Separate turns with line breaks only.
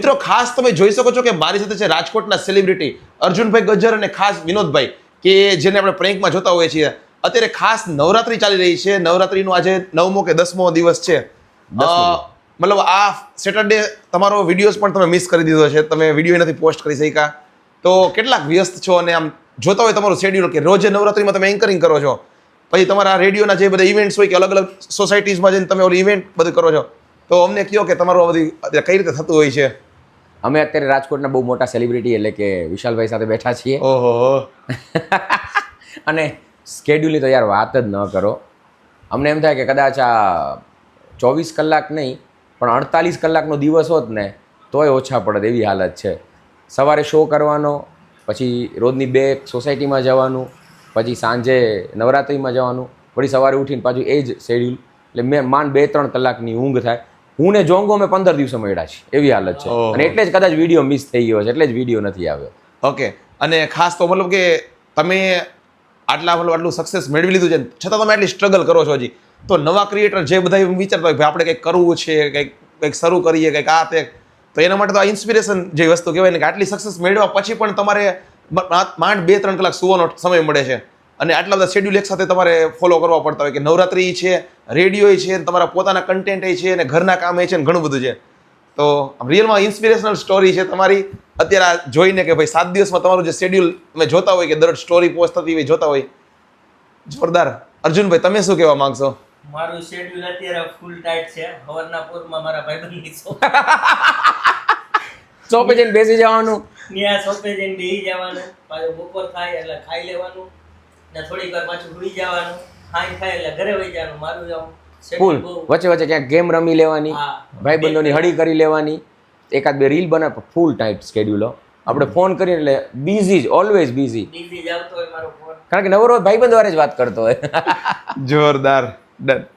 મિત્રો ખાસ તમે જોઈ શકો છો કે મારી સાથે છે રાજકોટના સેલિબ્રિટી અર્જુનભાઈ ગજ્જર અને ખાસ વિનોદભાઈ કે જેને આપણે પ્રેન્કમાં જોતા હોઈએ છીએ. અત્યારે ખાસ નવરાત્રી ચાલી રહી છે. નવરાત્રીનો આજે 9મો કે 10મો દિવસ છે. મતલબ આ સેટરડે તમારો વિડીયોઝ પણ તમે મિસ કરી દીધો છે, તમે વિડીયો નથી પોસ્ટ કરી શક્યા. તો કેટલાક વ્યસ્ત છો અને આમ જોતા હોય તમારું શેડ્યુલ કે રોજે નવરાત્રીમાં તમે એન્કરિંગ કરો છો, પછી તમારા રેડિયોના જે બધા ઇવેન્ટ્સ હોય કે અલગ અલગ સોસાયટીઝમાં જઈને તમે ઓલી ઇવેન્ટ બધું કરો છો, તો અમને કહો કે તમારું બધી કઈ રીતે થતું હોય છે.
અમે અત્યારે રાજકોટના બહુ મોટા સેલિબ્રિટી એટલે કે વિશાલભાઈ સાથે બેઠા છીએ.
ઓહો.
અને સ્કેડ્યુલની તો યાર વાત જ ન કરો. અમને એમ થાય કે કદાચ આ 24 કલાક નહીં પણ 48 કલાકનો દિવસ હોત ને તોય ઓછા પડે એવી હાલત છે. સવારે શો કરવાનો, પછી રોજની 2 સોસાયટીમાં જવાનું, પછી સાંજે નવરાત્રિમાં જવાનું, વળી સવારે ઉઠીને પાછું એ જ શેડ્યુલ. એટલે મેં માંડ 2-3 કલાકની ઊંઘ થાય. હું ને જોંગો મેં 15 દિવસો મળ્યા છે એવી હાલત છે. અને એટલે જ કદાચ વિડીયો મિસ થઈ ગયો છે, એટલે જ વિડીયો નથી આવ્યો.
ઓકે. અને ખાસ તો મતલબ કે તમે આટલું સક્સેસ મેળવી લીધું છે છતાં તમે આટલી સ્ટ્રગલ કરો છો હજી, તો નવા ક્રિએટર જે બધા વિચારતા હોય આપણે કંઈક કરવું છે, કંઈક શરૂ કરીએ, કંઈક આ તે, તો એના માટે તો આ ઇન્સ્પિરેશન જે વસ્તુ કહેવાય ને કે આટલી સક્સેસ મેળવ્યા પછી પણ તમારે માંડ 2-3 કલાક સુવાનો સમય મળે છે અને આટલા બધા શેડ્યુલ એકસાથે તમારે ફોલો કરવા પડતા હોય કે નવરાત્રી છે, રેડિયો છે, તમારા પોતાના કન્ટેન્ટ છે અને ઘરના કામ છે ને ઘણું બધું છે. તો રિયલમાં ઇન્સ્પિરેશનલ સ્ટોરી છે તમારી. અત્યારે જોઈને કે ભાઈ 7 દિવસમાં તમારું જે શેડ્યુલ તમે જોતા હોય કે દરરોજ સ્ટોરી પોસ્ટ થતી હોય જોતા હોય, જોરદાર. અર્જુનભાઈ તમે શું કહેવા માંગશો?
મારું શેડ્યુલ અત્યારે ફૂલ ટાઈટ છે. સવારના પોરમાં મારા ભાઈબંધની
શોપે જઈને બેસી જવાનું,
ત્યાં શોપે જઈને બેસી જવાનું, પાછું બપોર થાય એટલે ખાઈ લેવાનું ને થોડીક વાર પાછું સુઈ જવાનું, ખાઈ થાય એટલે ઘરે વહી જવાનું. મારું આમ
ફૂલ
schedule બહુ
વચ્ચે વચ્ચે ક્યાંક ગેમ રમી લેવાની, ભાઈબંધોની હળી કરી લેવાની, એકાદ 2 રીલ બનાવ. ફૂલ ટાઈટ સ્કેડ્યુલો. આપણે ફોન કરીએ એટલે બિઝી જ, ઓલવેઝ બિઝી.
busy જ આવતો હોય મારો ફોન.
કારણ કે નવરો ભાઈબંધ વારે જ વાત કરતો હોય.
જોરદાર. ડન.